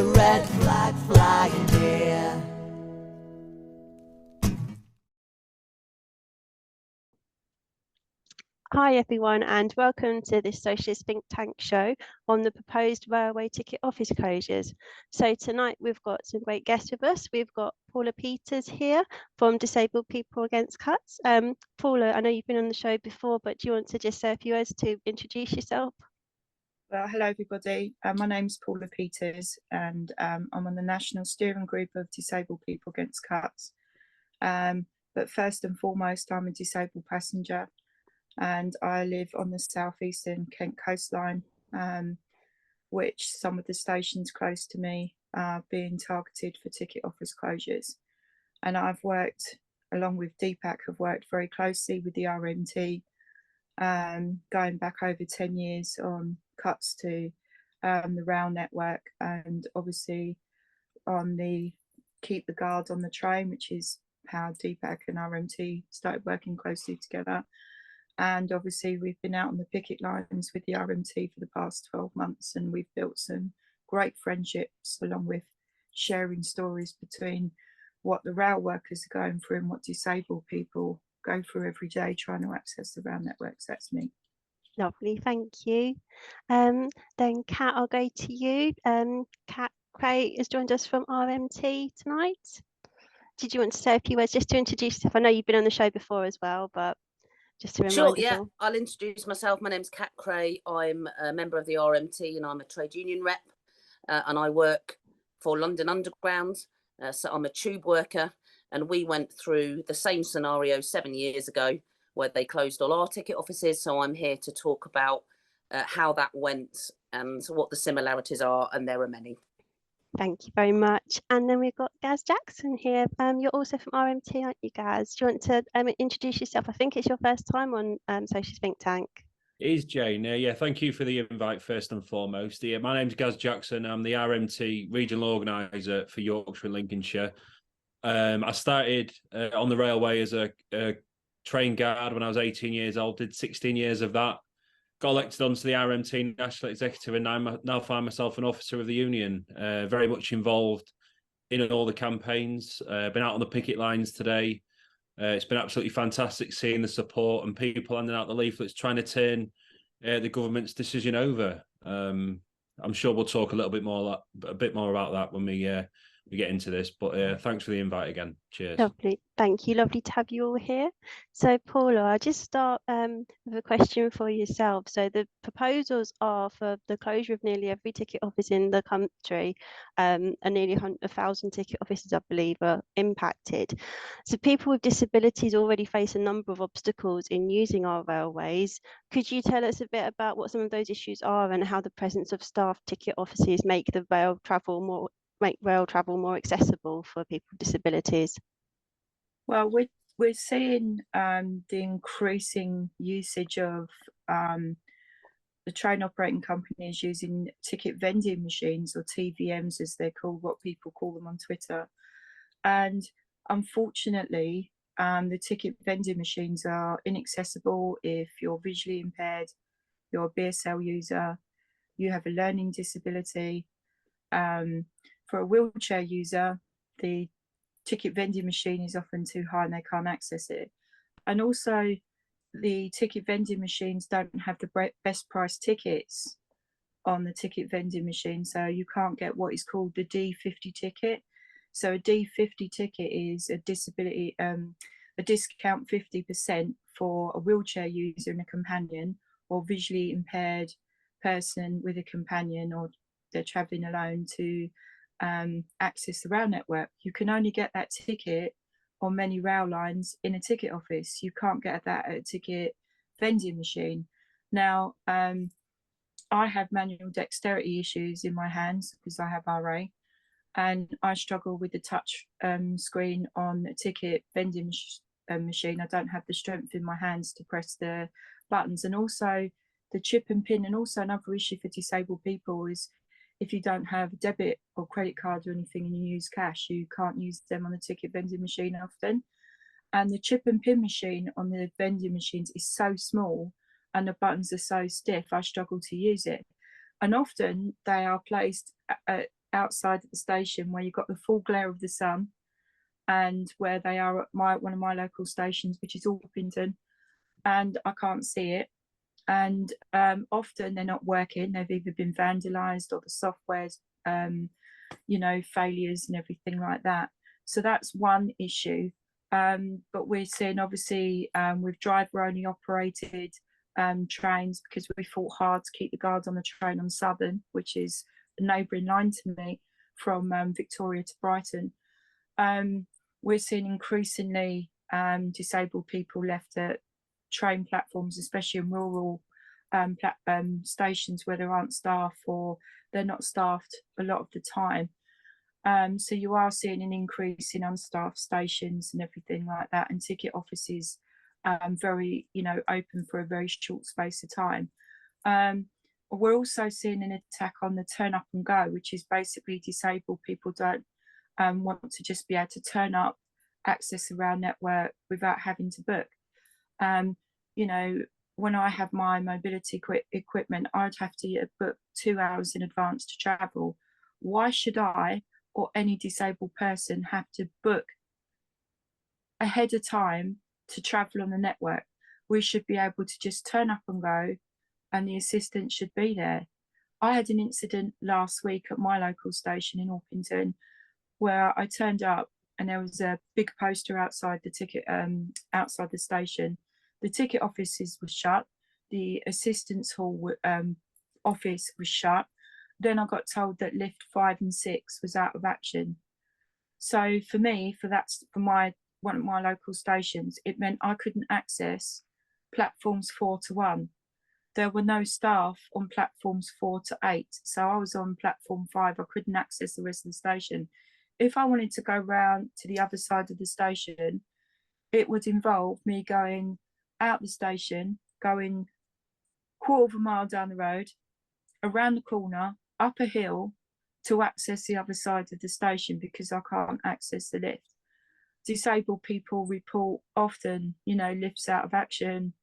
a red flag flying here. Hi everyone, and welcome to this Socialist Think Tank show on the proposed railway ticket office closures. So tonight we've got some great guests with us. We've got Paula Peters here from Disabled People Against Cuts. Paula, I know you've been on the show before, but do you want to just say a few words to introduce yourself? Well, hello everybody. My name's Paula Peters, and I'm on the National Steering Group of Disabled People Against Cuts. But first and foremost, I'm a disabled passenger, and I live on the southeastern Kent coastline, which some of the stations close to me are being targeted for ticket office closures. And I've worked, along with Deepak, have worked very closely with the RMT, going back over 10 years on cuts to the rail network, and obviously on the Keep the Guard on the Train, which is how Deepak and RMT started working closely together. And obviously we've been out on the picket lines with the RMT for the past 12 months, and we've built some great friendships, along with sharing stories between what the rail workers are going through and what disabled people go through every day trying to access the rail networks. That's me. Lovely, thank you. Then Kat, I'll go to you. Kat Craig has joined us from RMT tonight. Did you want to say a few words just to introduce yourself? I know you've been on the show before as well, but just to remind Sure, us yeah, all. I'll introduce myself. My name's Kat Cray. I'm a member of the RMT and I'm a trade union rep, and I work for London Underground. So I'm a tube worker, and we went through the same scenario 7 years ago where they closed all our ticket offices. So I'm here to talk about how that went and what the similarities are, and there are many. Thank you very much. And then we've got Gaz Jackson here. You're also from RMT, aren't you, Gaz? Do you want to introduce yourself? I think it's your first time on Socialist Think Tank. It is, Jane. Yeah, thank you for the invite first and foremost. Yeah, my name's Gaz Jackson. I'm the RMT regional organiser for Yorkshire and Lincolnshire. I started on the railway as a train guard when I was 18 years old, did 16 years of that. Got elected onto the RMT National Executive, and I now find myself an officer of the union, very much involved in all the campaigns. Been out on the picket lines today. It's been absolutely fantastic seeing the support and people handing out the leaflets trying to turn the government's decision over. I'm sure we'll talk a bit more about that when we get into this. But thanks for the invite again. Cheers. Lovely, thank you. Lovely to have you all here. So Paula, I'll just start with a question for yourself. So the proposals are for the closure of nearly every ticket office in the country, and nearly 1,000 ticket offices, I believe, are impacted. So people with disabilities already face a number of obstacles in using our railways. Could you tell us a bit about what some of those issues are and how the presence of staff ticket offices make rail travel more accessible for people with disabilities? Well, we're seeing the increasing usage of the train operating companies using ticket vending machines, or TVMs as they're called, what people call them on Twitter. And unfortunately, the ticket vending machines are inaccessible if you're visually impaired, you're a BSL user, you have a learning disability. For a wheelchair user, the ticket vending machine is often too high and they can't access it. And also, the ticket vending machines don't have the best price tickets on the ticket vending machine, so you can't get what is called the D50 ticket. So a D50 ticket is a disability, a discount 50% for a wheelchair user and a companion, or visually impaired person with a companion, or they're travelling alone to access the rail network. You can only get that ticket on many rail lines in a ticket office. You can't get that at a ticket vending machine. Now, I have manual dexterity issues in my hands because I have RA, and I struggle with the touch screen on a ticket vending machine. I don't have the strength in my hands to press the buttons. And also the chip and pin, and also another issue for disabled people is if you don't have a debit or credit card or anything and you use cash, you can't use them on the ticket vending machine often. And the chip and pin machine on the vending machines is so small and the buttons are so stiff, I struggle to use it. And often they are placed outside of the station where you've got the full glare of the sun, and where they are at one of my local stations, which is Orpington, and I can't see it. And often they're not working. They've either been vandalised or the software's, failures and everything like that. So that's one issue. But we're seeing, obviously, with driver-only operated trains, because we fought hard to keep the guards on the train on Southern, which is a neighbouring line to me from Victoria to Brighton. We're seeing increasingly disabled people left at train platforms, especially in rural stations where there aren't staff, or they're not staffed a lot of the time. So you are seeing an increase in unstaffed stations and everything like that, and ticket offices very, open for a very short space of time. We're also seeing an attack on the turn up and go, which is basically disabled people don't want to just be able to turn up, access a rail network without having to book. When I have my mobility equipment, I'd have to book 2 hours in advance to travel. Why should I or any disabled person have to book ahead of time to travel on the network? We should be able to just turn up and go, and the assistant should be there. I had an incident last week at my local station in Orpington where I turned up and there was a big poster outside the ticket outside the station. The ticket offices were shut. The assistance hall office was shut. Then I got told that lift 5 and 6 was out of action. So for me, for one of my local stations, it meant I couldn't access platforms 4 to 1. There were no staff on platforms 4 to 8. So I was on platform 5. I couldn't access the rest of the station. If I wanted to go round to the other side of the station, it would involve me going out the station, going 1/4 of a mile down the road, around the corner, up a hill to access the other side of the station, because I can't access the lift. Disabled people report often, lifts out of action,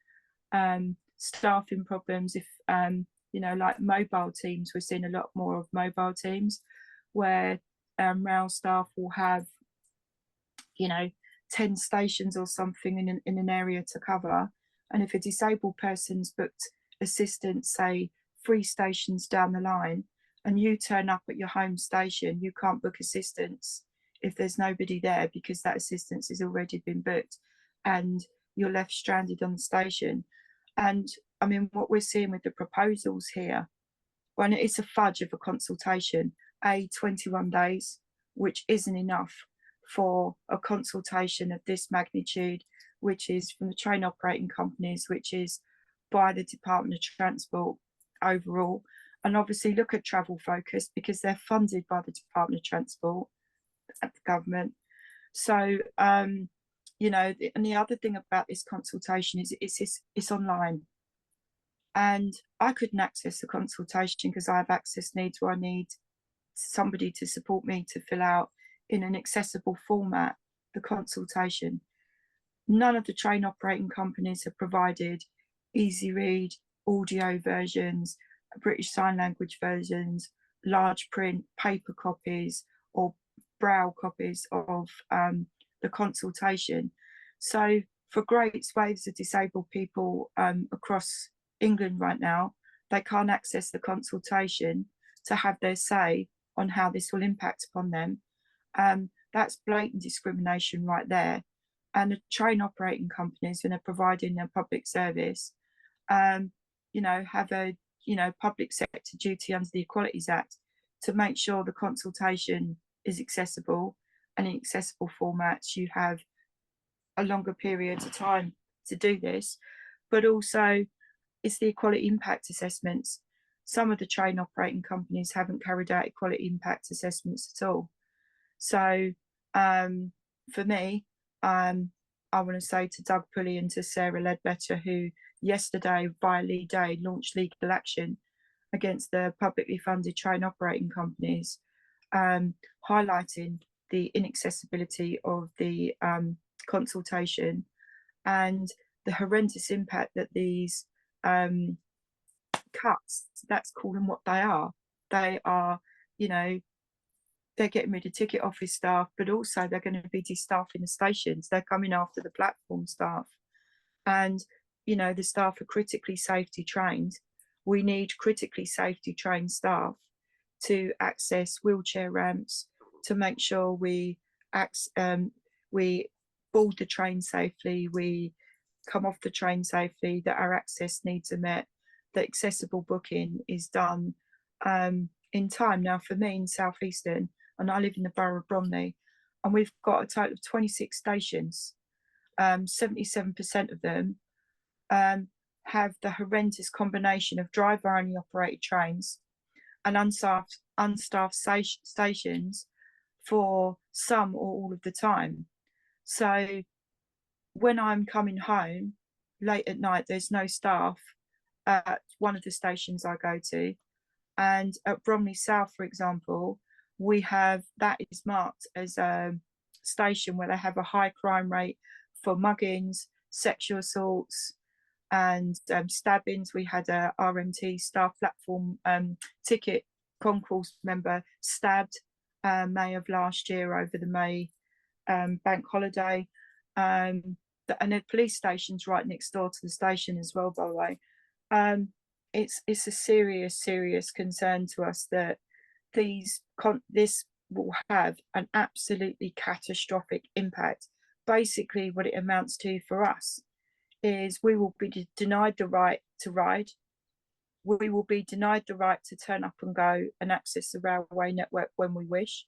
staffing problems. If, like mobile teams, we're seeing a lot more of mobile teams where rail staff will have, 10 stations or something in an area to cover. And if a disabled person's booked assistance, say 3 stations down the line, and you turn up at your home station, you can't book assistance if there's nobody there, because that assistance has already been booked and you're left stranded on the station. And I mean, what we're seeing with the proposals here, when it's a fudge of a consultation, 21 days, which isn't enough for a consultation of this magnitude, which is from the train operating companies, which is by the Department of Transport overall. And obviously look at Travel Focus, because they're funded by the Department of Transport at the government. So, and the other thing about this consultation is it's online. And I couldn't access the consultation because I have access needs, where I need somebody to support me to fill out in an accessible format the consultation. None of the train operating companies have provided easy read audio versions, British Sign Language versions, large print paper copies or braille copies of the consultation. So for great swathes of disabled people across England right now, they can't access the consultation to have their say on how this will impact upon them. That's blatant discrimination right there. And the train operating companies, when they're providing their public service, have a public sector duty under the Equalities Act to make sure the consultation is accessible, and in accessible formats. You have a longer period of time to do this, but also it's the equality impact assessments. Some of the train operating companies haven't carried out equality impact assessments at all. So for me, I want to say to Doug Pulley and to Sarah Ledbetter, who yesterday via Lead Aid launched legal action against the publicly funded train operating companies, highlighting the inaccessibility of the consultation and the horrendous impact that these cuts, let's call them what they are, they're getting rid of ticket office staff, but also they're going to be de-staffing the stations. They're coming after the platform staff. And, you know, the staff are critically safety trained. We need critically safety trained staff to access wheelchair ramps, to make sure we board the train safely, we come off the train safely, that our access needs are met, that accessible booking is done in time. Now, for me in South Eastern, and I live in the borough of Bromley, and we've got a total of 26 stations. 77% of them have the horrendous combination of driver-only operated trains and unstaffed stations for some or all of the time. So when I'm coming home late at night, there's no staff at one of the stations I go to. And at Bromley South, for example, we have, that is marked as a station where they have a high crime rate for muggings, sexual assaults, and stabbings. We had a RMT staff platform ticket concourse member stabbed May of last year over the May bank holiday. And the police station's right next door to the station as well, by the way. It's a serious concern to us that this will have an absolutely catastrophic impact. Basically, what it amounts to for us is we will be denied the right to ride. We will be denied the right to turn up and go and access the railway network when we wish.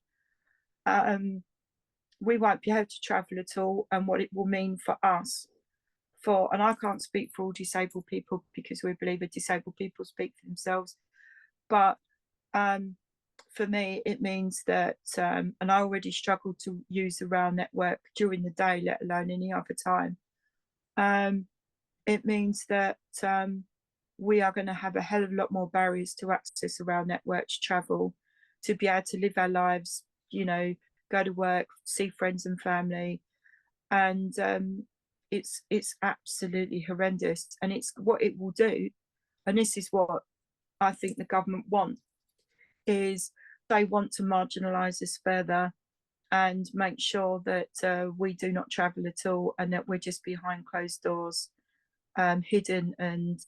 We won't be able to travel at all, and what it will mean for us, and I can't speak for all disabled people because we believe that disabled people speak for themselves, but for me it means that, and I already struggle to use the rail network during the day, let alone any other time. It means that we are going to have a hell of a lot more barriers to access the rail network, to travel, to be able to live our lives, you know, go to work, see friends and family. And it's absolutely horrendous. And it's what it will do, and this is what I think the government want, is they want to marginalise us further and make sure that we do not travel at all, and that we're just behind closed doors, hidden and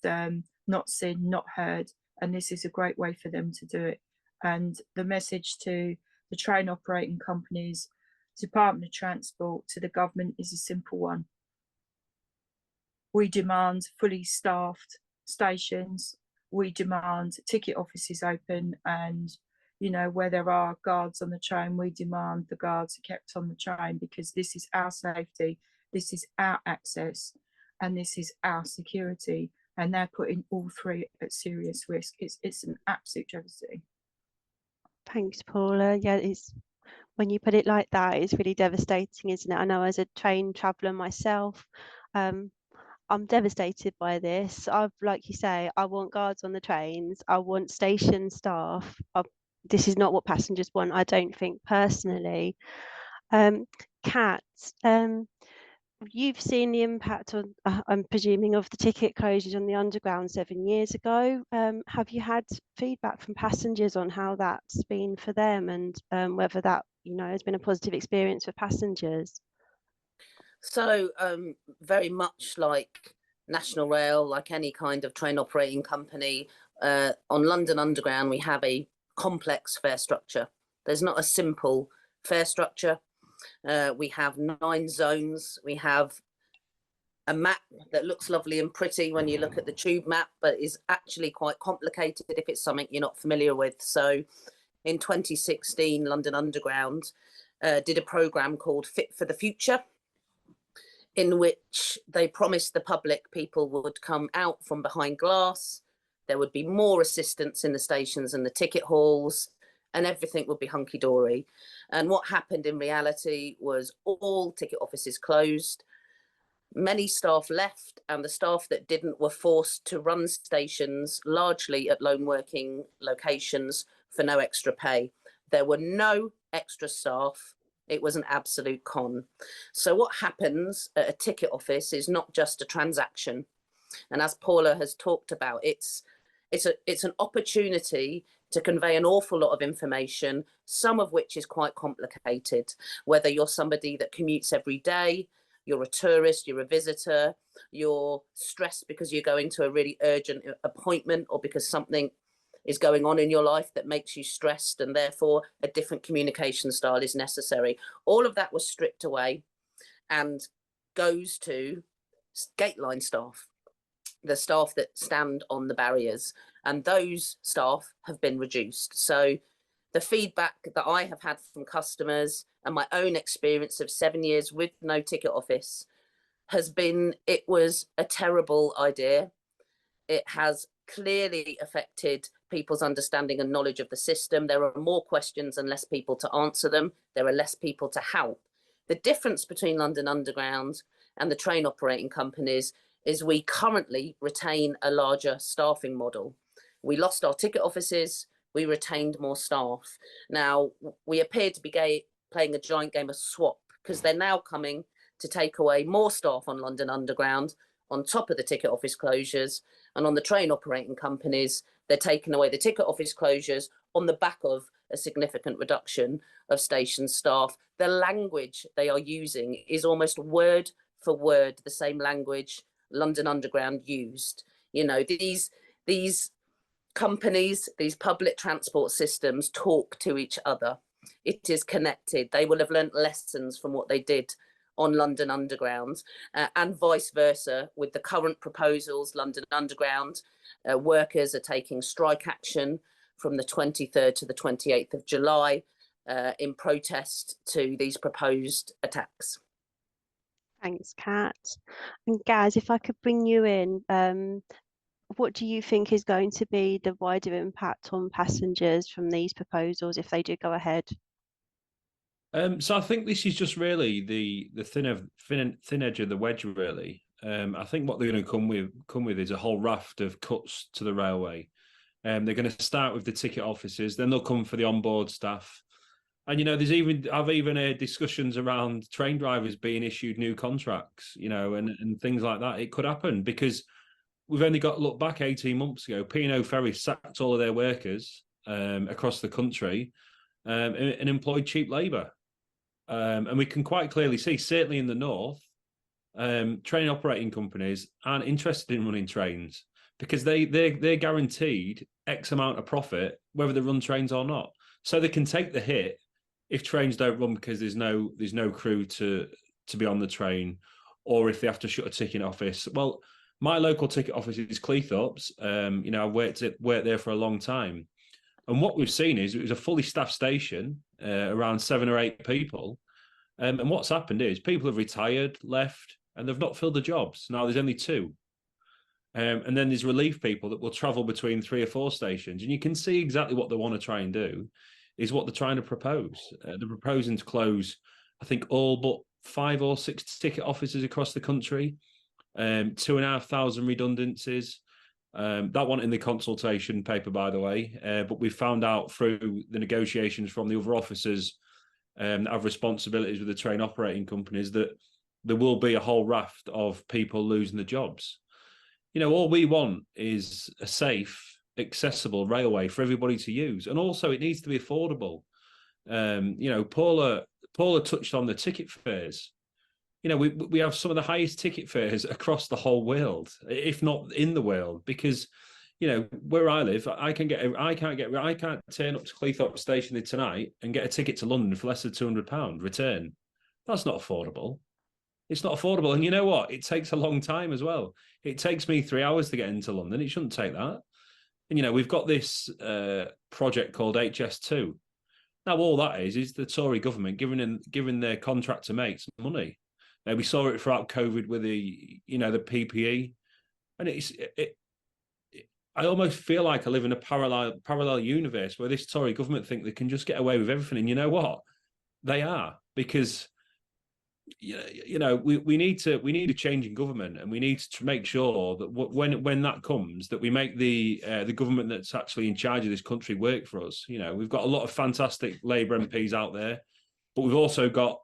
not seen, not heard. And this is a great way for them to do it. And the message to the train operating companies, Department of Transport, to the government is a simple one. We demand fully staffed stations. We demand ticket offices open, and, you know, where there are guards on the train, we demand the guards are kept on the train, because this is our safety, this is our access, and this is our security. And they're putting all three at serious risk. It's an absolute travesty. Thanks, Paula. Yeah, it's, when you put it like that, it's really devastating, isn't it? I know as a train traveller myself, I'm devastated by this. Like you say, I want guards on the trains. I want station staff. This is not what passengers want, I don't think, personally. Kat, you've seen the impact on, I'm presuming, of the ticket closures on the Underground 7 years ago. Have you had feedback from passengers on how that's been for them, and whether that, you know, has been a positive experience for passengers? So very much like National Rail, like any kind of train operating company, on London Underground we have a complex fare structure. There's not a simple fare structure. We have 9 zones. We have a map that looks lovely and pretty when you look at the tube map, but is actually quite complicated if it's something you're not familiar with. So in 2016, London Underground did a programme called Fit for the Future, in which they promised the public people would come out from behind glass, there would be more assistance in the stations and the ticket halls, and everything would be hunky-dory. And what happened in reality was all ticket offices closed, many staff left, and the staff that didn't were forced to run stations largely at lone working locations for no extra pay. There were no extra staff. It was an absolute con. So what happens at a ticket office is not just a transaction. And as Paula has talked about, it's an opportunity to convey an awful lot of information, some of which is quite complicated, whether you're somebody that commutes every day, you're a tourist, you're a visitor, you're stressed because you're going to a really urgent appointment, or because something is going on in your life that makes you stressed, and therefore a different communication style is necessary. All of that was stripped away and goes to gate line staff, the staff that stand on the barriers, and those staff have been reduced. So the feedback that I have had from customers and my own experience of 7 years with no ticket office has been, it was a terrible idea. It has clearly affected people's understanding and knowledge of the system. There are more questions and less people to answer them. There are less people to help. The difference between London Underground and the train operating companies is we currently retain a larger staffing model. We lost our ticket offices, we retained more staff. Now, we appear to be playing a giant game of swap, because they're now coming to take away more staff on London Underground on top of the ticket office closures, and on the train operating companies, they're taking away the ticket office closures on the back of a significant reduction of station staff. The language they are using is almost word for word the same language London Underground used. You know, these companies, these public transport systems talk to each other. It is connected. They will have learnt lessons from what they did on London Underground, and vice versa with the current proposals. London Underground workers are taking strike action from the 23rd to the 28th of July in protest to these proposed attacks. Thanks, Kat. And Gaz, if I could bring you in, what do you think is going to be the wider impact on passengers from these proposals if they do go ahead? So I think this is just really the thin edge of the wedge, really. I think what they're going to come with is a whole raft of cuts to the railway. They're going to start with the ticket offices, then they'll come for the onboard staff. And, you know, I've even heard discussions around train drivers being issued new contracts, you know, and things like that. It could happen because we've only got to look back 18 months ago. P&O Ferry sacked all of their workers across the country and employed cheap labour. And we can quite clearly see, certainly in the north, train operating companies aren't interested in running trains because they're guaranteed X amount of profit, whether they run trains or not. So they can take the hit if trains don't run because there's no crew to be on the train, or if they have to shut a ticket office. Well, my local ticket office is Cleethorpes. You know, I've worked there for a long time. And what we've seen is it was a fully staffed station, around 7 or 8 people. And what's happened is people have retired, left, and they've not filled the jobs. Now there's only 2. And then there's relief people that will travel between 3 or 4 stations. And you can see exactly what they want to try and do is what they're trying to propose. They're proposing to close, I think, all but 5 or 6 ticket offices across the country, 2,500 redundancies. That wasn't in the consultation paper, by the way, but we found out through the negotiations from the other officers that have responsibilities with the train operating companies that there will be a whole raft of people losing their jobs. You know, all we want is a safe, accessible railway for everybody to use, and also it needs to be affordable. You know, Paula touched on the ticket fares. You know, we have some of the highest ticket fares across the whole world, if not in the world, because, you know, where I live, I can't turn up to Cleethorpes Station tonight and get a ticket to London for less than £200 return. That's not affordable. It's not affordable. And you know what? It takes a long time as well. It takes me 3 hours to get into London. It shouldn't take that. And, you know, we've got this project called HS2. Now, all that is the Tory government giving their contractor mates money. We saw it throughout COVID with the PPE. And I almost feel like I live in a parallel universe where this Tory government think they can just get away with everything. And you know what? They are, because you know, we need a change in government, and we need to make sure that when that comes, that we make the government that's actually in charge of this country work for us. You know, we've got a lot of fantastic Labour MPs out there, but we've also got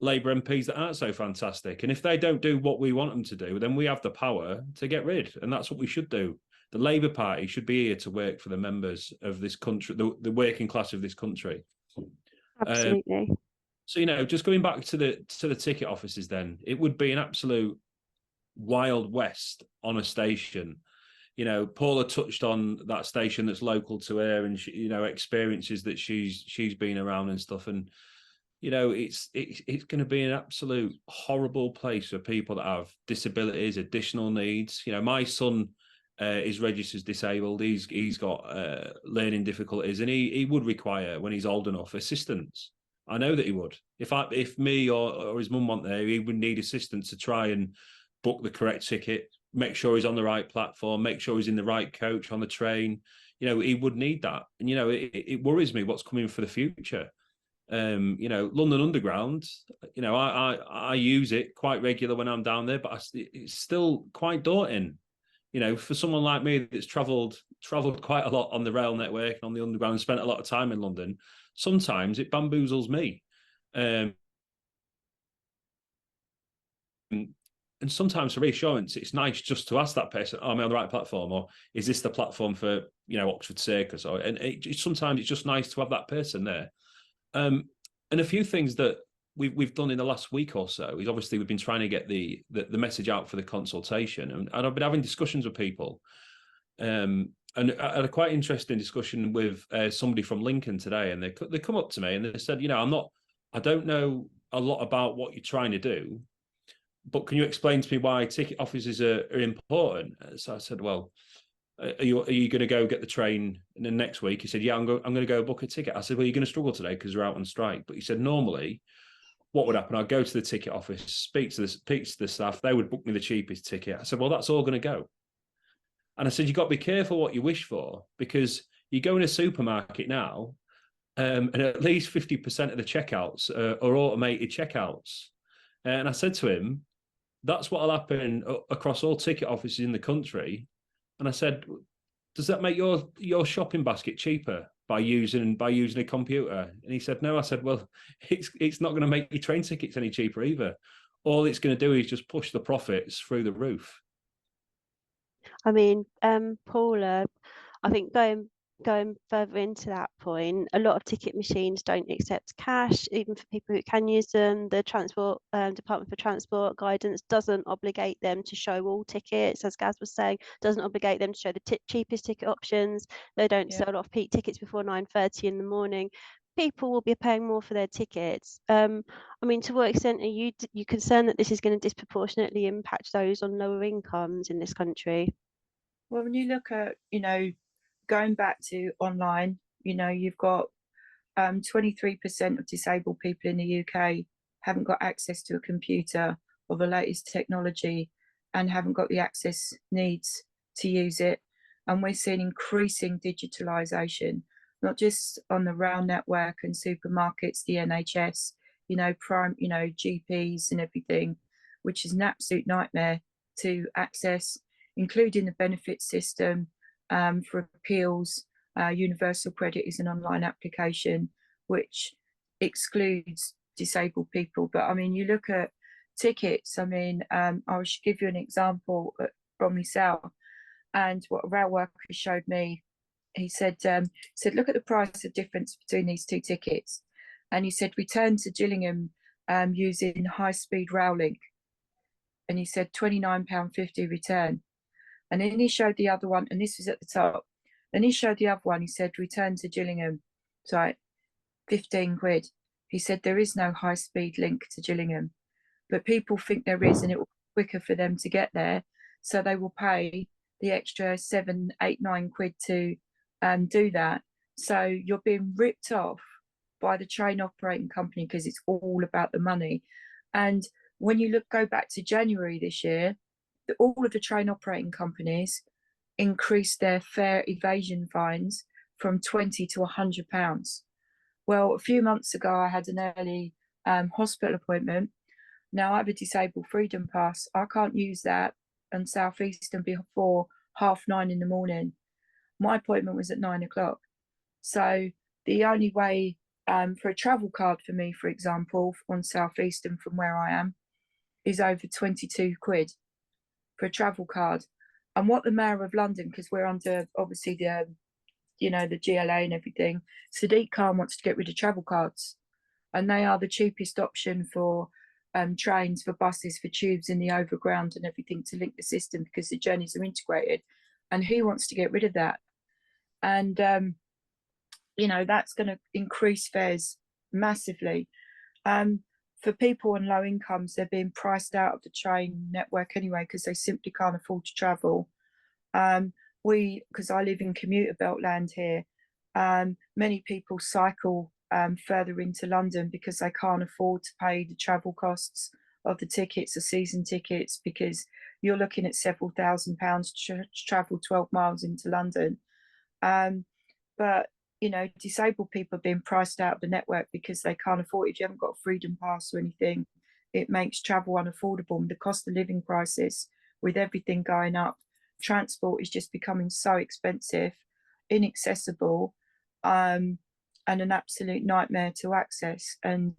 Labour MPs that aren't so fantastic. And if they don't do what we want them to do, then we have the power to get rid, and that's what we should do. The Labour Party should be here to work for the members of this country, the working class of this country. Absolutely. So, you know, just going back to the ticket offices, then it would be an absolute Wild West on a station. You know, Paula touched on that station that's local to her, and she, you know, experiences that she's been around and stuff. And you know, it's going to be an absolute horrible place for people that have disabilities, additional needs. You know, my son is registered as disabled. He's got learning difficulties, and he would require, when he's old enough, assistance. I know that he would. If me or his mum went there, he would need assistance to try and book the correct ticket, make sure he's on the right platform, make sure he's in the right coach on the train. You know, he would need that. And, you know, it worries me what's coming for the future. You know, London Underground, you know, I use it quite regular when I'm down there, but it's still quite daunting. You know, for someone like me that's travelled quite a lot on the rail network and on the Underground and spent a lot of time in London, sometimes it bamboozles me. And sometimes for reassurance, it's nice just to ask that person, am I on the right platform? Or is this the platform for, you know, Oxford Circus? Sometimes it's just nice to have that person there. And a few things that we've done in the last week or so is obviously we've been trying to get the message out for the consultation, and I've been having discussions with people. And I had a quite interesting discussion with somebody from Lincoln today, and they come up to me and they said, you know, I don't know a lot about what you're trying to do, but can you explain to me why ticket offices are important? So I said, well, are you going to go get the train and then next week? He said, yeah, I'm going to go book a ticket. I said, well, you're going to struggle today because we're out on strike. But he said, normally, what would happen? I'd go to the ticket office, speak to the staff. They would book me the cheapest ticket. I said, well, that's all going to go. And I said, you've got to be careful what you wish for, because you go in a supermarket now, and at least 50% of the checkouts are automated checkouts. And I said to him, that's what will happen across all ticket offices in the country. And I said, does that make your shopping basket cheaper by using a computer? And he said, no. I said, well, it's not going to make your train tickets any cheaper either. All it's going to do is just push the profits through the roof. I mean, Paula, I think going further into that point, a lot of ticket machines don't accept cash, even for people who can use them. The Transport Department for Transport guidance doesn't obligate them to show all tickets, as Gaz was saying, doesn't obligate them to show the cheapest ticket options. They don't sell off peak tickets before 9:30 in the morning. People will be paying more for their tickets. I mean, to what extent are you concerned that this is going to disproportionately impact those on lower incomes in this country? Well, when you look at, you know, going back to online, you know, you've got 23% of disabled people in the UK haven't got access to a computer or the latest technology and haven't got the access needs to use it. And we're seeing increasing digitalisation, not just on the rail network and supermarkets, the NHS, you know, GPs and everything, which is an absolute nightmare to access, including the benefit system for appeals. Universal Credit is an online application which excludes disabled people. But I mean, you look at tickets, I mean, I should give you an example from myself, and what a rail worker showed me. He said, look at the price of difference between these two tickets. And he said, return to Gillingham using high-speed rail link. And he said, £29.50 return. And then he showed the other one, and this was at the top. Then he showed the other one. He said, return to Gillingham. So 15 quid. He said, there is no high-speed link to Gillingham. But people think there is, and it will be quicker for them to get there. So they will pay the extra 7, 8, 9 quid to do that. So you're being ripped off by the train operating company because it's all about the money. And when you go back to January this year, all of the train operating companies increased their fare evasion fines from £20 to £100. Well, a few months ago, I had an early hospital appointment. Now I have a disabled freedom pass. I can't use that on South Eastern before 9:30 in the morning. My appointment was at 9 o'clock. So the only way for a travel card for me, for example, on South Eastern from where I am, is over 22 quid for a travel card. And what the Mayor of London, because we're under obviously the, you know, the GLA and everything, Sadiq Khan wants to get rid of travel cards, and they are the cheapest option for trains, for buses, for tubes in the overground and everything to link the system, because the journeys are integrated, and he wants to get rid of that. And you know, that's going to increase fares massively. For people on low incomes, they're being priced out of the train network anyway because they simply can't afford to travel. Because I live in commuter belt land here, many people cycle further into London because they can't afford to pay the travel costs of the tickets, the season tickets, because you're looking at several £1,000s to travel 12 miles into London. But you know, disabled people are being priced out of the network because they can't afford it. If you haven't got a freedom pass or anything, it makes travel unaffordable. And the cost of living crisis, with everything going up, transport is just becoming so expensive, inaccessible, and an absolute nightmare to access. And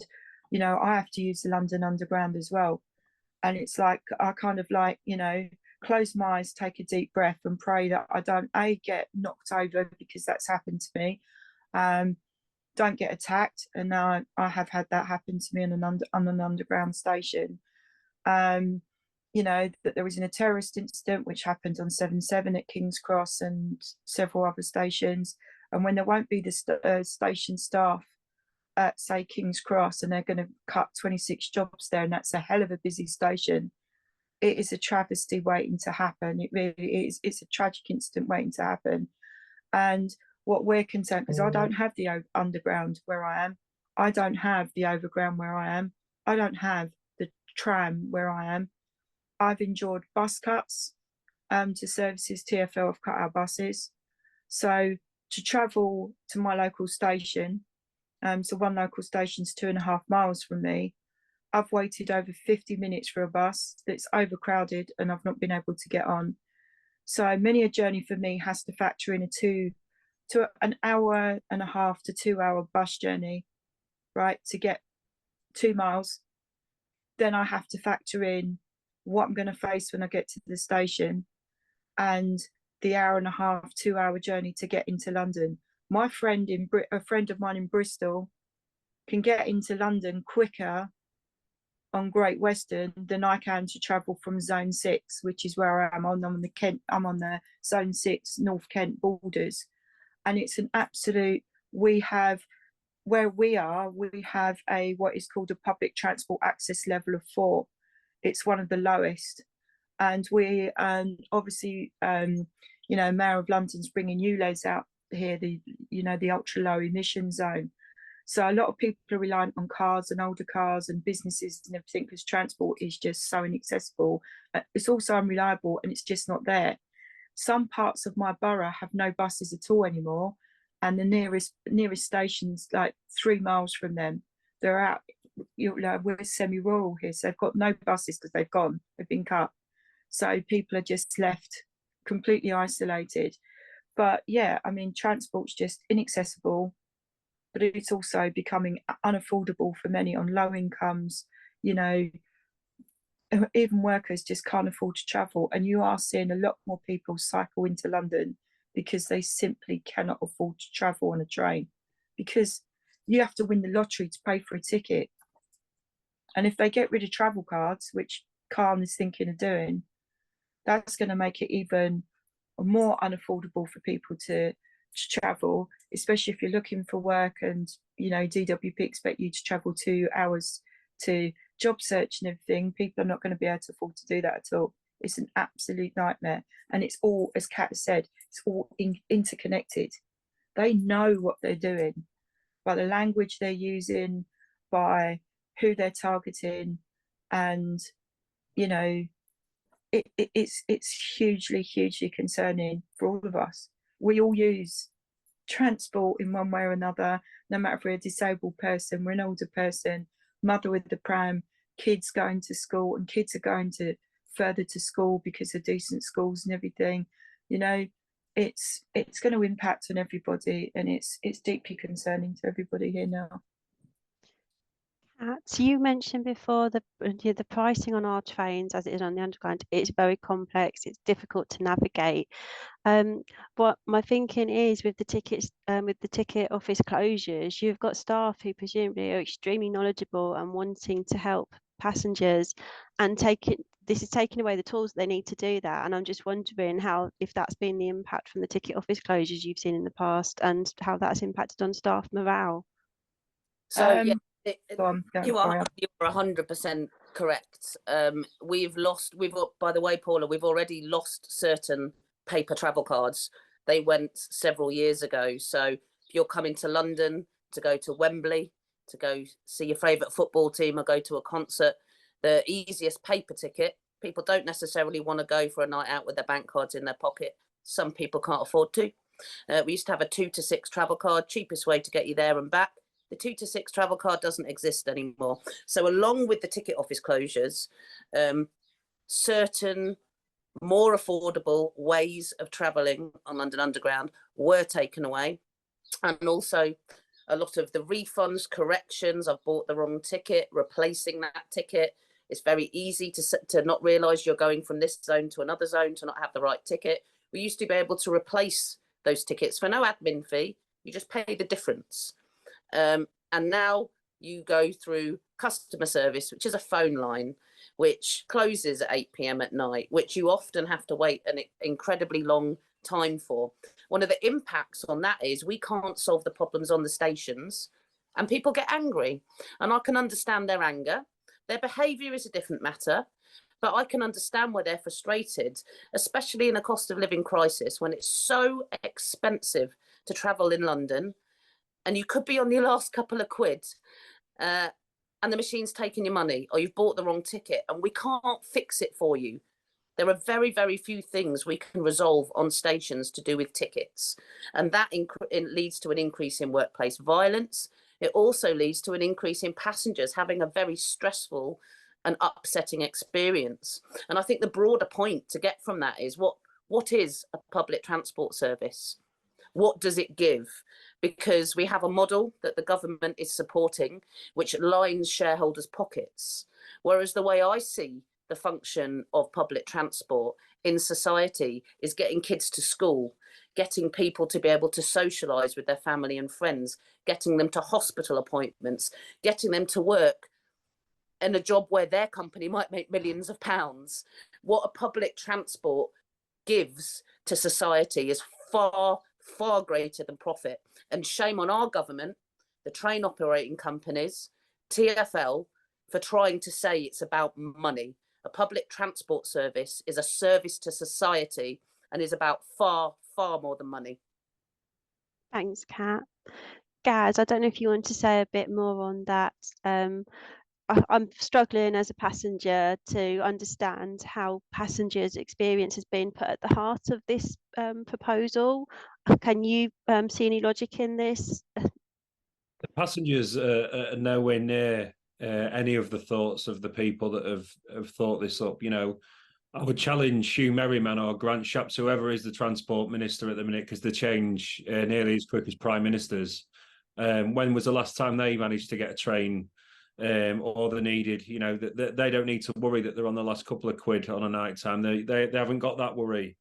you know, I have to use the London Underground as well, and it's like I kind of like, you know, close my eyes, take a deep breath, and pray that I don't get knocked over, because that's happened to me. Don't get attacked, and now I have had that happen to me on an underground station. You know, that there was a terrorist incident which happened on 7/7 at King's Cross and several other stations. And when there won't be the station staff at, say, King's Cross, and they're going to cut 26 jobs there, and that's a hell of a busy station, it is a travesty waiting to happen. It really is. It's a tragic incident waiting to happen. And what we're concerned, because I don't have the underground where I am, I don't have the overground where I am, I don't have the tram where I am. I've endured bus cuts to services. TfL have cut our buses. So to travel to my local station, so one local station's 2.5 miles from me, I've waited over 50 minutes for a bus that's overcrowded, and I've not been able to get on. So many a journey for me has to factor in an hour and a half to 2 hour bus journey, right, to get 2 miles. Then I have to factor in what I'm going to face when I get to the station, and the hour and a half, 2 hour journey to get into London. My friend a friend of mine in Bristol can get into London quicker on Great Western than I can to travel from Zone 6, which is where I am. I'm on the Zone 6 North Kent borders. And it's an absolute, where we have a what is called a public transport access level of 4. It's one of the lowest. And we obviously, you know, Mayor of London's bringing ULEZ out here, the ultra low emission zone. So a lot of people are reliant on cars and older cars and businesses and everything, because transport is just so inaccessible. It's also unreliable, and it's just not there. Some parts of my borough have no buses at all anymore, and the nearest station's like 3 miles from them. They're out. We're semi-rural here, so they've got no buses because they've been cut. So people are just left completely isolated. But yeah, I mean, transport's just inaccessible, but it's also becoming unaffordable for many on low incomes. You know, even workers just can't afford to travel, and you are seeing a lot more people cycle into London because they simply cannot afford to travel on a train, because you have to win the lottery to pay for a ticket. And if they get rid of travel cards, which Khan is thinking of doing, that's going to make it even more unaffordable for people to travel, especially if you're looking for work, and you know, DWP expect you to travel 2 hours to job search and everything. People are not going to be able to afford to do that at all. It's an absolute nightmare, and it's all, as Kat said, it's all interconnected. They know what they're doing by the language they're using, by who they're targeting, and you know, it's hugely concerning for all of us. We all use transport in one way or another, no matter if we're a disabled person, we're an older person, mother with the pram, kids going to school, and kids are going to further to school because of decent schools and everything. You know, it's going to impact on everybody, and it's deeply concerning to everybody here now. So you mentioned before the pricing on our trains, as it is on the underground, it's very complex. It's difficult to navigate. What my thinking is with the tickets, with the ticket office closures, you've got staff who presumably are extremely knowledgeable and wanting to help passengers, and this is taking away the tools that they need to do that. And I'm just wondering if that's been the impact from the ticket office closures you've seen in the past, and how that's impacted on staff morale. So yeah, Go on, you are Paula. 100% correct. By the way, Paula, we've already lost certain paper travel cards. They went several years ago. So if you're coming to London to go to Wembley, to go see your favourite football team or go to a concert, the easiest paper ticket, people don't necessarily want to go for a night out with their bank cards in their pocket. Some people can't afford to. We used to have a 2 to 6 travel card, cheapest way to get you there and back. The 2 to 6 travel card doesn't exist anymore. So along with the ticket office closures, certain more affordable ways of travelling on London Underground were taken away. And also a lot of the refunds, corrections, I've bought the wrong ticket, replacing that ticket. It's very easy to not realise you're going from this zone to another zone, to not have the right ticket. We used to be able to replace those tickets for no admin fee. You just pay the difference. And now you go through customer service, which is a phone line, which closes at 8 p.m. at night, which you often have to wait an incredibly long time for. One of the impacts on that is we can't solve the problems on the stations, and people get angry. And I can understand their anger. Their behaviour is a different matter, but I can understand why they're frustrated, especially in a cost of living crisis when it's so expensive to travel in London. And you could be on your last couple of quid, and the machine's taking your money, or you've bought the wrong ticket, and we can't fix it for you. There are very, very few things we can resolve on stations to do with tickets. And that leads to an increase in workplace violence. It also leads to an increase in passengers having a very stressful and upsetting experience. And I think the broader point to get from that is what is a public transport service? What does it give? Because we have a model that the government is supporting, which lines shareholders' pockets. Whereas the way I see the function of public transport in society is getting kids to school, getting people to be able to socialise with their family and friends, getting them to hospital appointments, getting them to work in a job where their company might make millions of pounds. What a public transport gives to society is far, far greater than profit. And shame on our government, the train operating companies, TfL, for trying to say it's about money. A public transport service is a service to society and is about far, far more than money. Thanks, Kat. Gaz, I don't know if you want to say a bit more on that. I'm struggling as a passenger to understand how passengers' experience has been put at the heart of this proposal. Can you see any logic in this? The passengers are nowhere near any of the thoughts of the people that have thought this up. You know, I would challenge Hugh Merriman or Grant Shapps, whoever is the transport minister at the minute, because they change nearly as quick as prime ministers. When was the last time they managed to get a train or they needed? You know, they don't need to worry that they're on the last couple of quid on a night time. They haven't got that worry.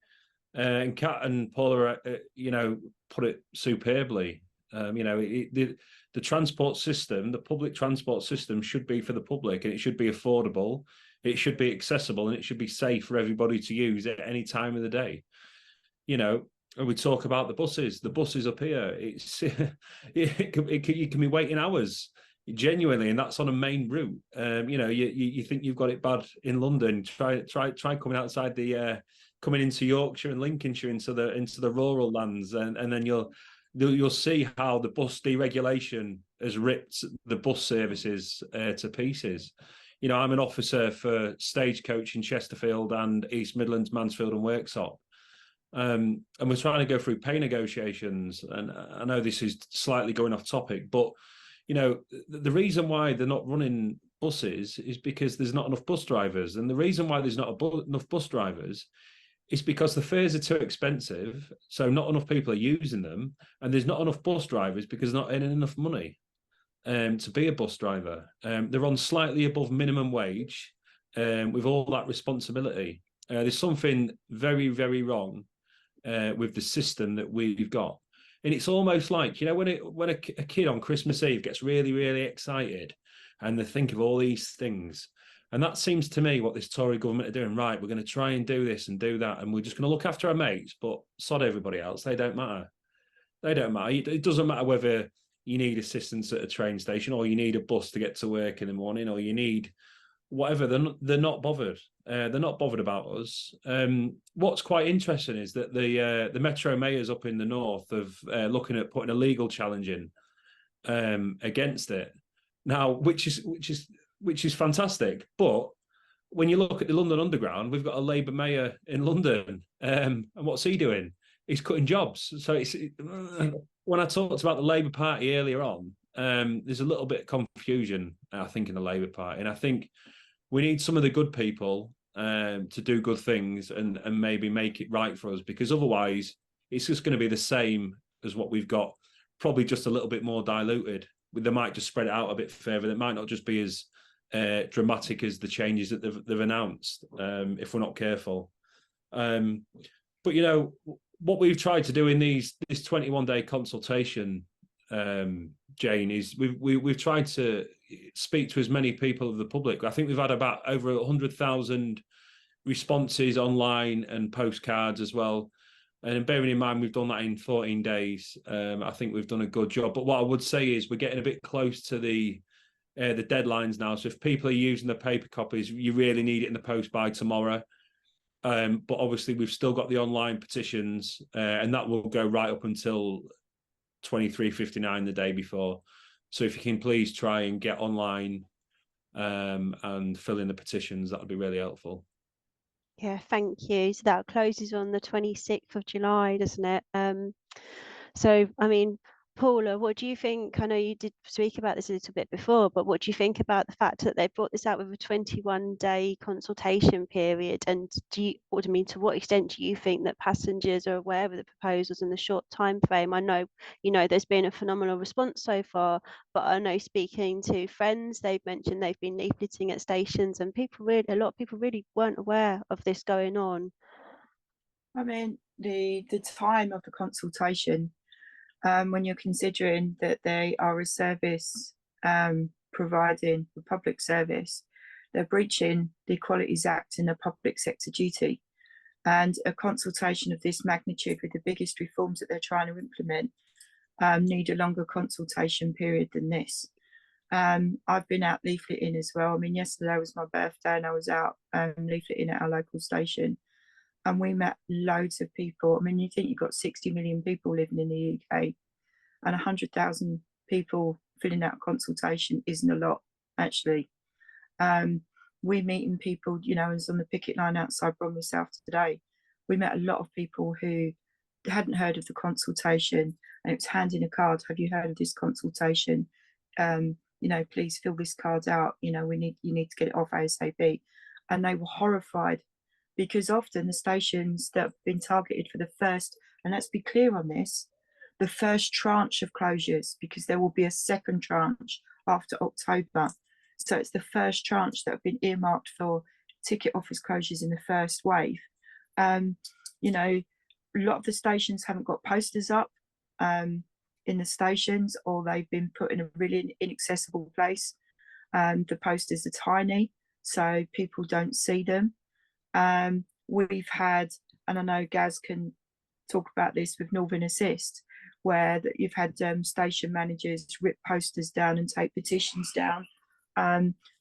And Kat and Paula, you know, put it superbly. You know, the transport system, the public transport system should be for the public, and it should be affordable, it should be accessible, and it should be safe for everybody to use at any time of the day. You know, and we talk about the buses up here. It's you can be waiting hours genuinely, and that's on a main route. You know, you think you've got it bad in London. Try coming outside coming into Yorkshire and Lincolnshire into the rural lands, and then you'll see how the bus deregulation has ripped the bus services to pieces. You know, I'm an officer for Stagecoach in Chesterfield and East Midlands, Mansfield and Worksop. And we're trying to go through pay negotiations. And I know this is slightly going off topic, but, you know, the reason why they're not running buses is because there's not enough bus drivers. And the reason why there's not enough bus drivers is because the fares are too expensive, so not enough people are using them, and there's not enough bus drivers because they're not earning enough money. to be a bus driver. They're on slightly above minimum wage with all that responsibility. There's something very, very wrong with the system that we've got. And it's almost like, you know, when a kid on Christmas Eve gets really, really excited and they think of all these things. And that seems to me what this Tory government are doing. Right, we're going to try and do this and do that. And we're just going to look after our mates, but sod everybody else. They don't matter. They don't matter. It doesn't matter whether you need assistance at a train station or you need a bus to get to work in the morning or you need whatever. They're not bothered. They're not bothered about us. What's quite interesting is that the Metro mayors up in the north of looking at putting a legal challenge in against it now, which is fantastic. But when you look at the London Underground, we've got a Labour mayor in London, and what's he doing? He's cutting jobs. So it's when I talked about the Labour Party earlier on, there's a little bit of confusion, I think, in the Labour Party, and I think we need some of the good people to do good things and maybe make it right for us, because otherwise it's just going to be the same as what we've got, probably just a little bit more diluted. They might just spread it out a bit further. It might not just be as dramatic as the changes that they've announced if we're not careful. But, you know, what we've tried to do in this 21-day consultation, Jane, is we've tried to speak to as many people of the public. I think we've had about over 100,000 responses online and postcards as well. And bearing in mind we've done that in 14 days, I think we've done a good job. But what I would say is we're getting a bit close to the deadlines now. So if people are using the paper copies, you really need it in the post by tomorrow. But obviously we've still got the online petitions, and that will go right up until 23:59 the day before. So if you can please try and get online and fill in the petitions, that would be really helpful. Yeah, thank you. So that closes on the 26th of July, doesn't it? So, I mean, Paula, what do you think? I know you did speak about this a little bit before, but what do you think about the fact that they brought this out with a 21-day consultation period? And to what extent do you think that passengers are aware of the proposals in the short time frame? I know, you know, there's been a phenomenal response so far, but I know speaking to friends, they've mentioned they've been leafleting at stations, and a lot of people really weren't aware of this going on. I mean, the time of the consultation, when you're considering that they are a service providing a public service, they're breaching the Equalities Act and the public sector duty. And a consultation of this magnitude with the biggest reforms that they're trying to implement need a longer consultation period than this. I've been out leafleting as well. I mean, yesterday was my birthday and I was out leafleting at our local station. And we met loads of people. I mean, you think you've got 60 million people living in the UK, and 100,000 people filling out a consultation isn't a lot, actually. We're meeting people, you know, I was on the picket line outside Bromley South today. We met a lot of people who hadn't heard of the consultation, and it was handing a card. Have you heard of this consultation? You know, please fill this card out. You know, you need to get it off ASAP. And they were horrified, because often the stations that have been targeted for the first, and let's be clear on this, the first tranche of closures, because there will be a second tranche after October. So it's the first tranche that have been earmarked for ticket office closures in the first wave. You know, a lot of the stations haven't got posters up in the stations, or they've been put in a really inaccessible place. The posters are tiny, so people don't see them. We've had, and I know Gaz can talk about this with Northern Assist, where you've had station managers rip posters down and take petitions down.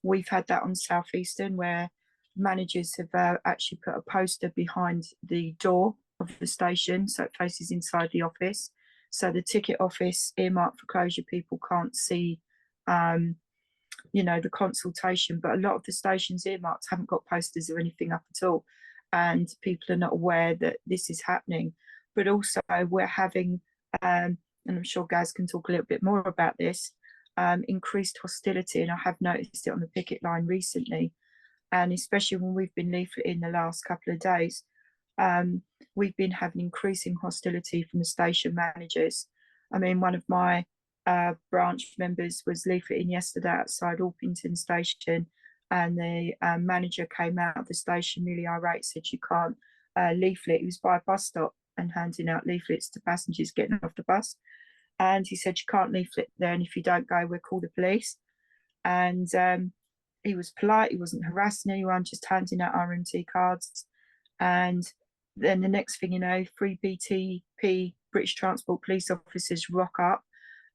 We've had that on Southeastern, where managers have actually put a poster behind the door of the station so it faces inside the office, so the ticket office earmarked for closure people can't see you know, the consultation. But a lot of the stations earmarked haven't got posters or anything up at all, and people are not aware that this is happening. But also we're having and I'm sure Gaz can talk a little bit more about this, increased hostility, and I have noticed it on the picket line recently, and especially when we've been leafleting the last couple of days, we've been having increasing hostility from the station managers. I mean, one of my branch members was leafleting yesterday outside Orpington station, and the manager came out of the station nearly irate, said you can't leaflet. He was by a bus stop and handing out leaflets to passengers getting off the bus, and he said you can't leaflet there, and if you don't go, we'll call the police. And he was polite, he wasn't harassing anyone, just handing out RMT cards. And then the next thing you know, 3 BTP British Transport Police officers rock up,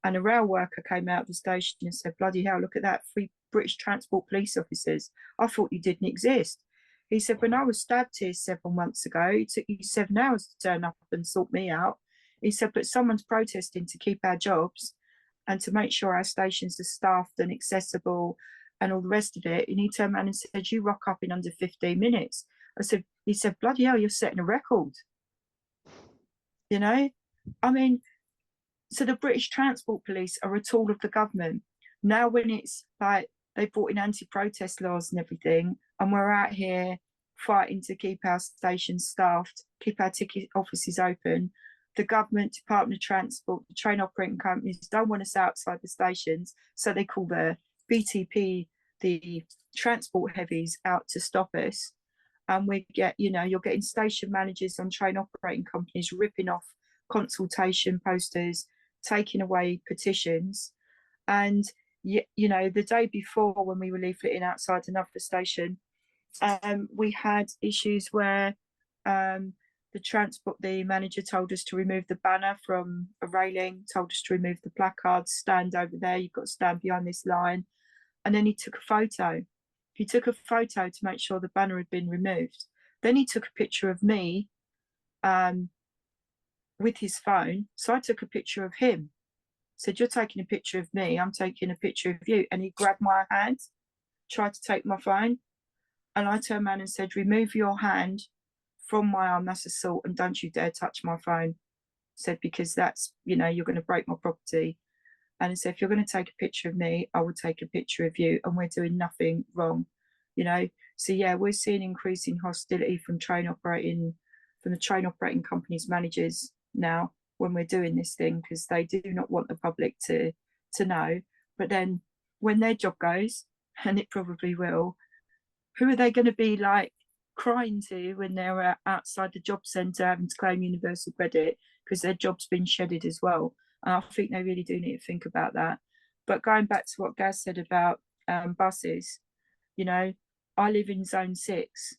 and a rail worker came out of the station and said, bloody hell, look at that, 3 British Transport Police officers. I thought you didn't exist. He said, when I was stabbed here 7 months ago, it took you 7 hours to turn up and sort me out. He said, but someone's protesting to keep our jobs and to make sure our stations are staffed and accessible and all the rest of it. And he turned around and said, you rock up in under 15 minutes. He said, bloody hell, you're setting a record. You know, I mean, so the British Transport Police are a tool of the government. Now when it's like they brought in anti-protest laws and everything, and we're out here fighting to keep our stations staffed, keep our ticket offices open, the government, Department of Transport, the train operating companies don't want us outside the stations, so they call the BTP, the transport heavies, out to stop us. And we get, you know, you're getting station managers on train operating companies ripping off consultation posters, taking away petitions. And, you know, the day before when we were leafleting outside another station, we had issues where the manager told us to remove the banner from a railing, told us to remove the placards, stand over there, you've got to stand behind this line. And then he took a photo. He took a photo to make sure the banner had been removed. Then he took a picture of me with his phone. So I took a picture of him. Said, you're taking a picture of me, I'm taking a picture of you. And he grabbed my hand, tried to take my phone. And I turned around and said, remove your hand from my arm, that's assault, and don't you dare touch my phone. Said, because that's, you know, you're going to break my property. And I said, if you're going to take a picture of me, I will take a picture of you, and we're doing nothing wrong, you know. So yeah, we're seeing increasing hostility from the train operating companies managers now when we're doing this thing, because they do not want the public to know. But then when their job goes, and it probably will, who are they going to be like crying to when they're outside the job centre having to claim universal credit because their job's been shedded as well? And I think they really do need to think about that. But going back to what Gaz said about buses, you know, I live in zone 6,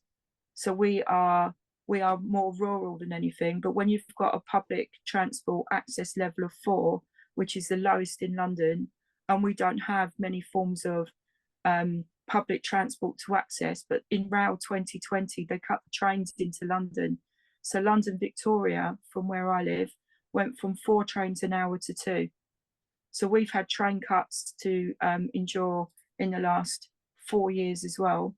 so we are more rural than anything. But when you've got a public transport access level of 4, which is the lowest in London, and we don't have many forms of public transport to access, but in Rail 2020 they cut the trains into London. So London Victoria, from where I live, went from 4 trains an hour to 2. So we've had train cuts to endure in the last 4 years as well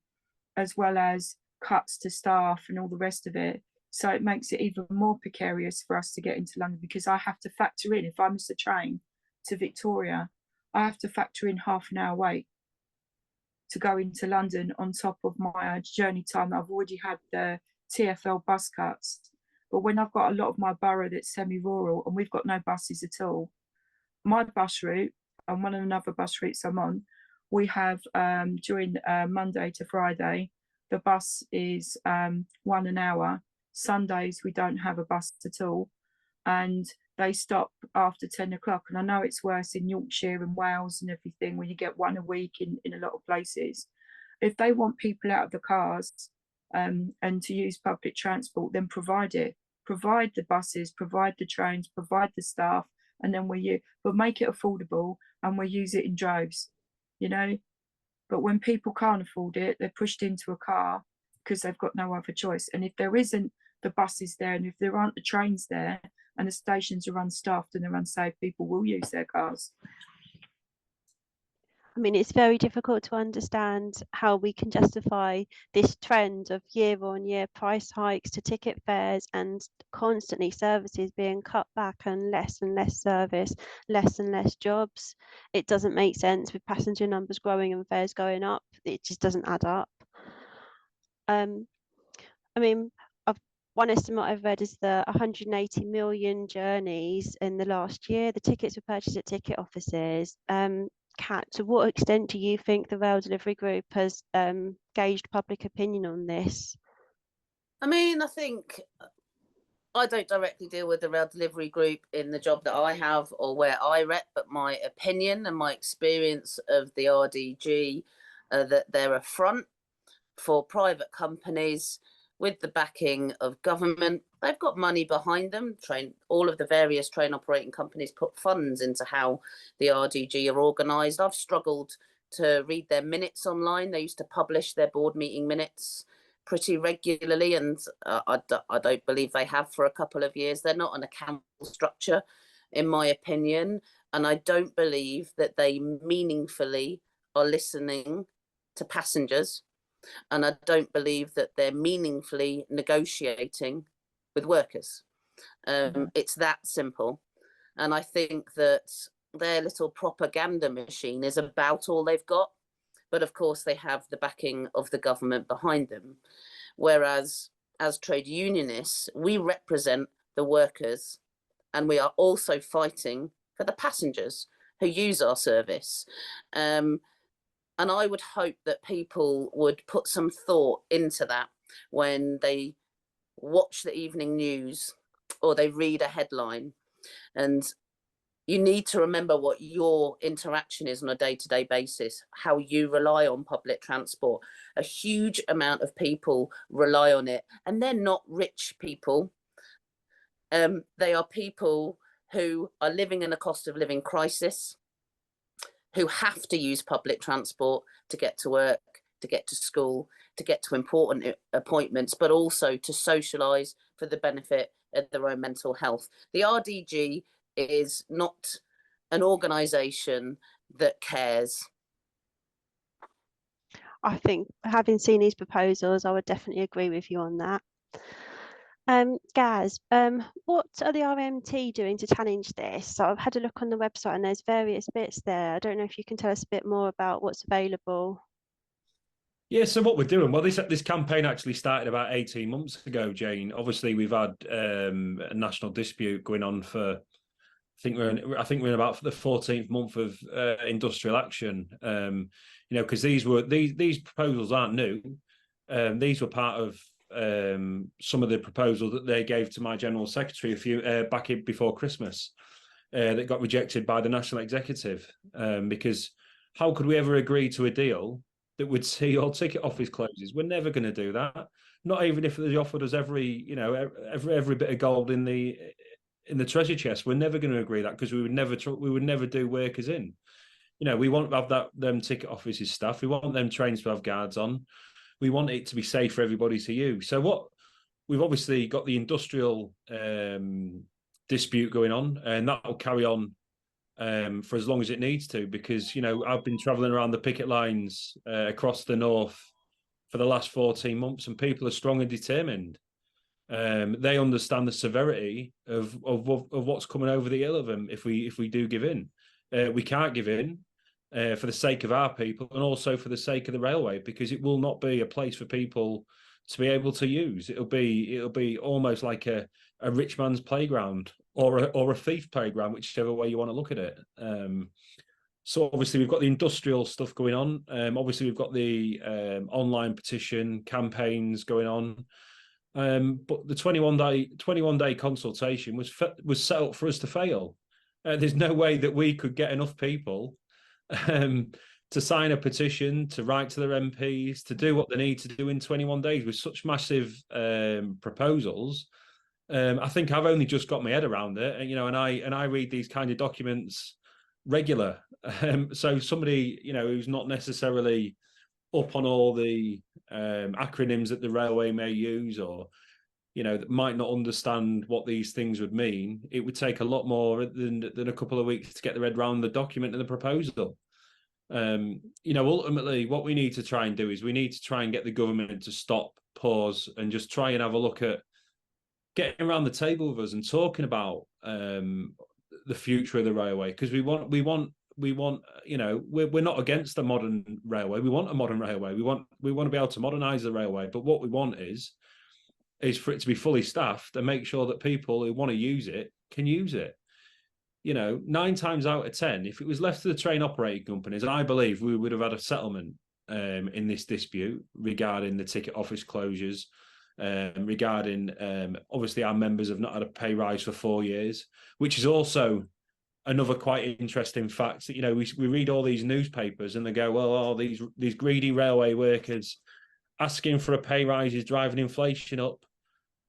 as cuts to staff and all the rest of it. So it makes it even more precarious for us to get into London, because I have to factor in, if I miss a train to Victoria, I have to factor in half an hour wait to go into London on top of my journey time. I've already had the TfL bus cuts. But when I've got a lot of my borough that's semi-rural and we've got no buses at all, my bus route and one of another bus routes I'm on, we have during Monday to Friday, the bus is 1 an hour. Sundays, we don't have a bus at all. And they stop after 10 o'clock. And I know it's worse in Yorkshire and Wales and everything, when you get 1 a week in a lot of places. If they want people out of the cars and to use public transport, then provide it. Provide the buses, provide the trains, provide the staff, and then but make it affordable, and we'll use it in droves, you know. But when people can't afford it, they're pushed into a car because they've got no other choice. And if there isn't the buses there, and if there aren't the trains there, and the stations are unstaffed and they're unsafe, people will use their cars. I mean, it's very difficult to understand how we can justify this trend of year-on-year price hikes to ticket fares and constantly services being cut back and less service, less and less jobs. It doesn't make sense with passenger numbers growing and fares going up. It just doesn't add up. I mean, one estimate I've read is the 180 million journeys in the last year. The tickets were purchased at ticket offices. Kat, to what extent do you think the rail delivery group has gauged public opinion on this? I mean, I think I don't directly deal with the rail delivery group in the job that I have or where I rep, but my opinion and my experience of the RDG that they're a front for private companies with the backing of government. They've got money behind them. All of the various train operating companies put funds into how the RDG are organised. I've struggled to read their minutes online. They used to publish their board meeting minutes pretty regularly, and I don't believe they have for a couple of years. They're not an accountable structure, in my opinion, and I don't believe that they meaningfully are listening to passengers, and I don't believe that they're meaningfully negotiating with workers. It's that simple, and I think that their little propaganda machine is about all they've got. But of course, they have the backing of the government behind them. Whereas, as trade unionists, we represent the workers, and we are also fighting for the passengers who use our service. And I would hope that people would put some thought into that when they watch the evening news or they read a headline. And you need to remember what your interaction is on a day-to-day basis, how you rely on public transport. A huge amount of people rely on it, and they're not rich people. They are people who are living in a cost of living crisis, who have to use public transport to get to work, to get to school, to get to important appointments, but also to socialise for the benefit of their own mental health. The RDG is not an organisation that cares. I think, having seen these proposals, I would definitely agree with you on that. Gaz, what are the RMT doing to challenge this? So I've had a look on the website and there's various bits there. I don't know if you can tell us a bit more about what's available. Yeah, so what we're doing, well, this campaign actually started about 18 months ago, Jane. Obviously, we've had a national dispute going on for, I think we're in about the 14th month of industrial action. You know, because these proposals aren't new. These were part of some of the proposals that they gave to my general secretary a few back before Christmas that got rejected by the national executive. Because how could we ever agree to a deal that would see all ticket office closes? We're never going to do that. Not even if they offered us every bit of gold in the treasure chest. We're never going to agree that, because we would never do workers in. You know, we want to have them ticket offices staff. We want them trains to have guards on. We want it to be safe for everybody to use. So what we've obviously got the industrial dispute going on, and that will carry on for as long as it needs to, because, you know, I've been travelling around the picket lines across the north for the last 14 months, and people are strong and determined. They understand the severity of what's coming over the hill of them if we do give in. We can't give in for the sake of our people, and also for the sake of the railway, because it will not be a place for people to be able to use. It'll be almost like a rich man's playground or a thief playground, whichever way you want to look at it. So obviously we've got the industrial stuff going on. Obviously we've got the online petition campaigns going on. But the 21 day consultation was set up for us to fail. There's no way that we could get enough people to sign a petition, to write to their MPs, to do what they need to do in 21 days with such massive proposals. I think I've only just got my head around it, and, you know, and I read these kind of documents regular. So somebody, you know, who's not necessarily up on all the acronyms that the railway may use, or, you know, that might not understand what these things would mean, it would take a lot more than a couple of weeks to get their head around the document and the proposal. You know, ultimately what we need to try and do is we need to try and get the government to stop, pause, and just try and have a look at getting around the table with us and talking about the future of the railway, because we want, you know, we're not against a modern railway. We want a modern railway. We want to be able to modernise the railway. But what we want is is for it to be fully staffed and make sure that people who want to use it can use it. 9 times out of 10, if it was left to the train operating companies, I believe we would have had a settlement in this dispute regarding the ticket office closures, regarding obviously our members have not had a pay rise for 4 years, which is also another quite interesting fact that, we read all these newspapers and they go, well, these greedy railway workers asking for a pay rise is driving inflation up.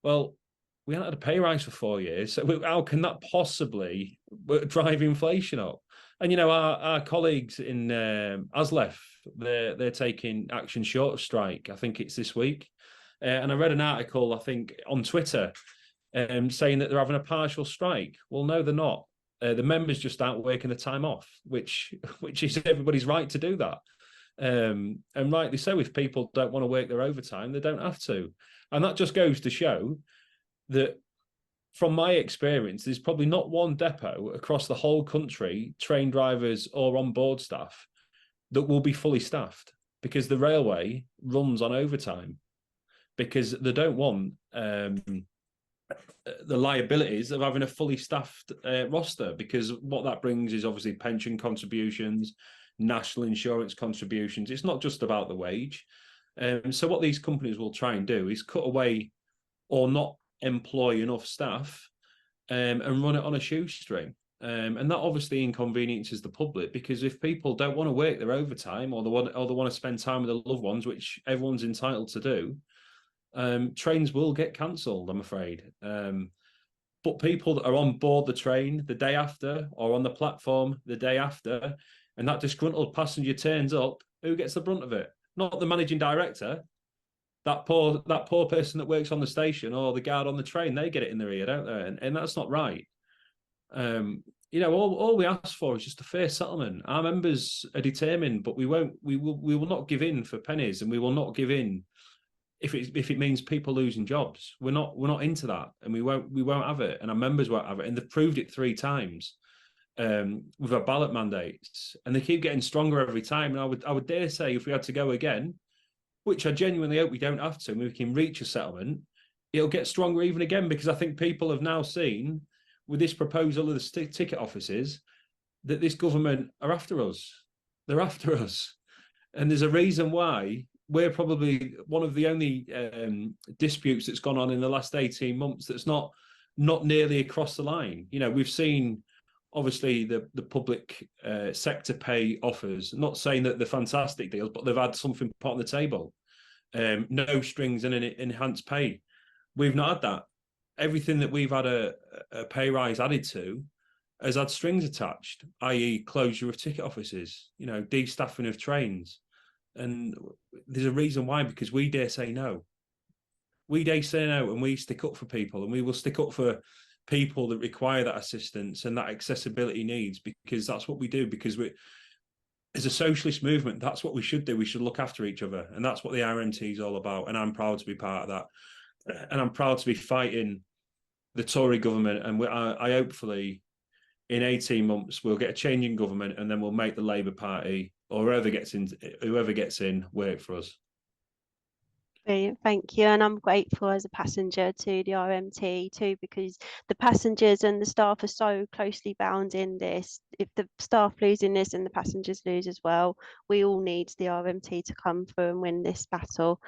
Well, we haven't had a pay rise for 4 years, so how can that possibly drive inflation up? And our colleagues in ASLEF, they're taking action short of strike. I think it's this week, and I read an article, I think, on Twitter, saying that they're having a partial strike. Well, no, they're not. The members just aren't working the time off, which is everybody's right to do that. And rightly so. If people don't want to work their overtime, they don't have to. And that just goes to show that, from my experience, there's probably not one depot across the whole country, train drivers or on-board staff, that will be fully staffed, because the railway runs on overtime, because they don't want the liabilities of having a fully staffed roster, because what that brings is obviously pension contributions, national insurance contributions. It's not just about the wage. So what these companies will try and do is cut away or not employ enough staff and run it on a shoestring. And that obviously inconveniences the public, because if people don't want to work their overtime, or they want to spend time with their loved ones, which everyone's entitled to do, trains will get cancelled, I'm afraid. But people that are on board the train the day after, or on the platform the day after, and that disgruntled passenger turns up, who gets the brunt of it? Not the managing director. That poor person that works on the station, or the guard on the train, they get it in their ear, don't they? And that's not right. All we ask for is just a fair settlement. Our members are determined, but we will not give in for pennies, and we will not give in if it means people losing jobs. We're not into that, and we won't have it, and our members won't have it. And they've proved it 3 times with our ballot mandates, and they keep getting stronger every time. And I would dare say, if we had to go again, which I genuinely hope we don't have to, and we can reach a settlement, it'll get stronger even again, because I think people have now seen, with this proposal of the ticket offices, that this government are after us. They're after us. And there's a reason why we're probably one of the only disputes that's gone on in the last 18 months that's not nearly across the line. We've seen, obviously, the public sector pay offers, not saying that they're fantastic deals, but they've had something put on the table. No strings and an enhanced pay. We've not had that. Everything that we've had a pay rise added to has had strings attached, i.e. closure of ticket offices, destaffing of trains. And there's a reason why, because we dare say no. We dare say no, and we stick up for people, and we will stick up for people that require that assistance and that accessibility needs, because that's what we do. Because as a socialist movement, that's what we should do. We should look after each other, and that's what the RMT is all about. And I'm proud to be part of that, and I'm proud to be fighting the Tory government. And I hopefully, in 18 months, we'll get a change in government, and then we'll make the Labour Party, or whoever gets in, work for us. Brilliant, thank you. And I'm grateful as a passenger to the RMT too, because the passengers and the staff are so closely bound in this. If the staff lose in this and the passengers lose as well, we all need the RMT to come through and win this battle.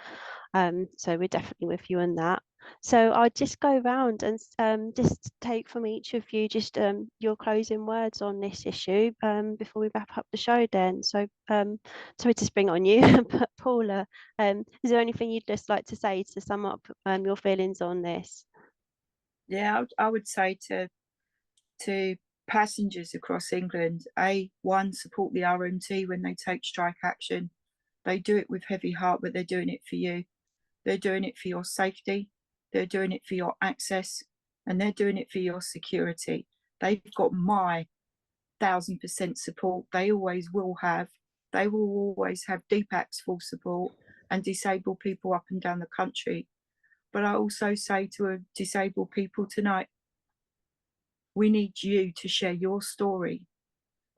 So we're definitely with you on that. So I'll just go around and just take from each of you just your closing words on this issue before we wrap up the show then. So sorry to spring on you, but Paula, is there anything you'd just like to say to sum up your feelings on this? Yeah, I would say to passengers across England, one, support the RMT when they take strike action. They do it with heavy heart, but they're doing it for you. They're doing it for your safety. They're doing it for your access, and they're doing it for your security. They've got my 1000% support. They always will have. They will always have DPAC's full support and disabled people up and down the country. But I also say to disabled people tonight, we need you to share your story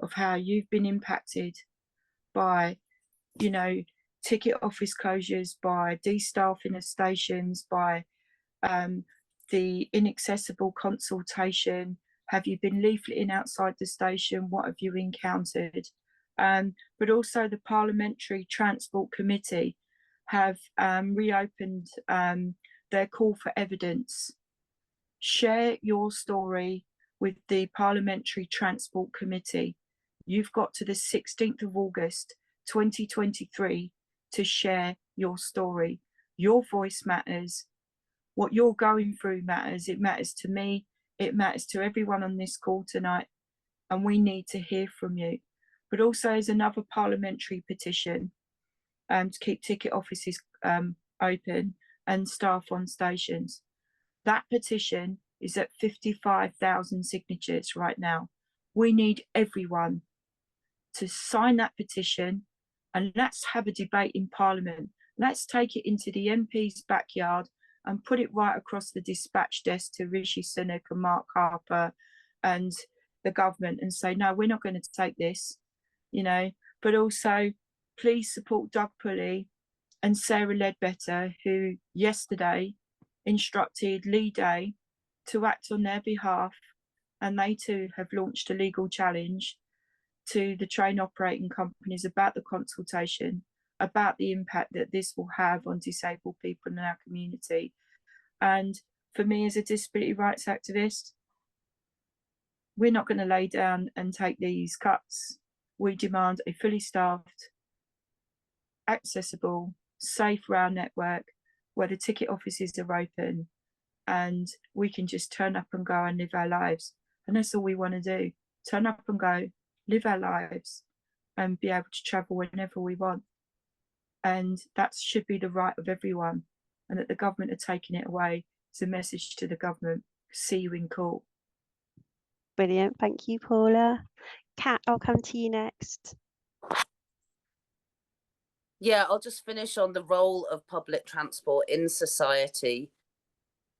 of how you've been impacted by, ticket office closures, by destaffing of stations, by the inaccessible consultation. Have you been leafleting outside the station? What have you encountered? But also the Parliamentary Transport Committee have reopened their call for evidence. Share your story with the Parliamentary Transport Committee. You've got to the 16th of August 2023 to share your story. Your voice matters. What you're going through matters. It matters to me. It matters to everyone on this call tonight. And we need to hear from you. But also there's another parliamentary petition to keep ticket offices open and staff on stations. That petition is at 55,000 signatures right now. We need everyone to sign that petition, and let's have a debate in Parliament. Let's take it into the MP's backyard and put it right across the dispatch desk to Rishi Sunak and Mark Harper and the government and say, no, we're not going to take this, you know. But also, please support Doug Pulley and Sarah Ledbetter, who yesterday instructed Lee Day to act on their behalf, and they too have launched a legal challenge to the train operating companies about the consultation, about the impact that this will have on disabled people in our community. And for me as a disability rights activist, we're not going to lay down and take these cuts. We demand a fully staffed, accessible, safe rail network where the ticket offices are open and we can just turn up and go and live our lives. And that's all we want to do. Turn up and go, live our lives and be able to travel whenever we want. And that should be the right of everyone. And that the government are taking it away is a message to the government. See you in court. Brilliant. Thank you, Paula. Kat, I'll come to you next. Yeah, I'll just finish on the role of public transport in society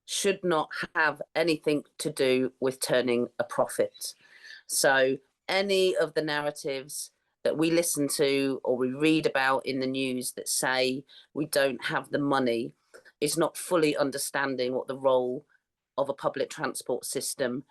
should not have anything to do with turning a profit. So any of the narratives that we listen to or we read about in the news that say we don't have the money is not fully understanding what the role of a public transport system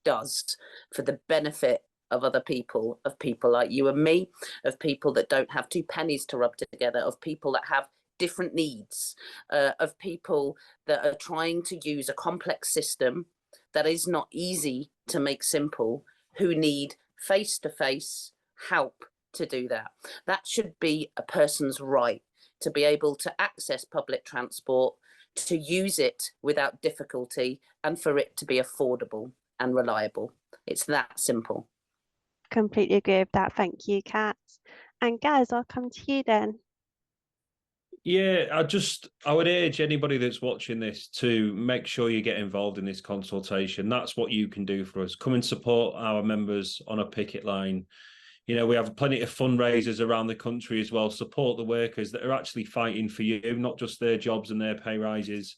does for the benefit of other people, of people like you and me, of people that don't have two pennies to rub together, of people that have different needs, of people that are trying to use a complex system that is not easy to make simple, who need face-to-face help to do that. That should be a person's right to be able to access public transport, to use it without difficulty, and for it to be affordable and reliable. It's that simple. Completely agree with that. Thank you, Kat. And Gaz, I'll come to you then. Yeah, I would urge anybody that's watching this to make sure you get involved in this consultation. That's what you can do for us. Come and support our members on a picket line. You know, we have plenty of fundraisers around the country as well. Support the workers that are actually fighting for you, not just their jobs and their pay rises.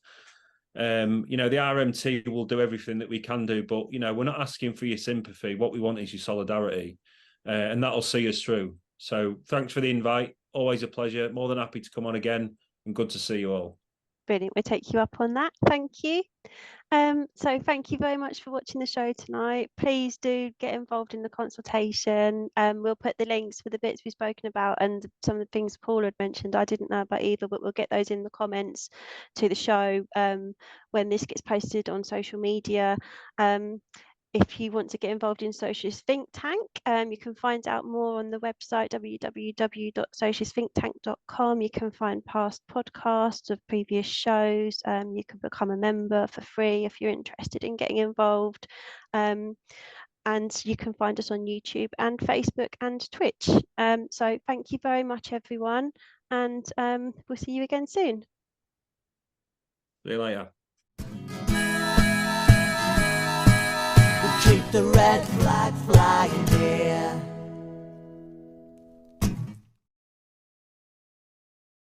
You know, the RMT will do everything that we can do, but, you know, we're not asking for your sympathy. What we want is your solidarity, and that'll see us through. So thanks for the invite. Always a pleasure. More than happy to come on again, and good to see you all. Brilliant. We'll take you up on that. Thank you. So thank you very much for watching the show tonight. Please do get involved in the consultation. We'll put the links for the bits we've spoken about and some of the things Paul had mentioned. I didn't know about either, but we'll get those in the comments to the show when this gets posted on social media. If you want to get involved in Socialist Think Tank, you can find out more on the website www.socialistthinktank.com. You can find past podcasts of previous shows. You can become a member for free if you're interested in getting involved. And you can find us on YouTube and Facebook and Twitch. So thank you very much, everyone. And we'll see you again soon. See you later. Keep the red flag flying.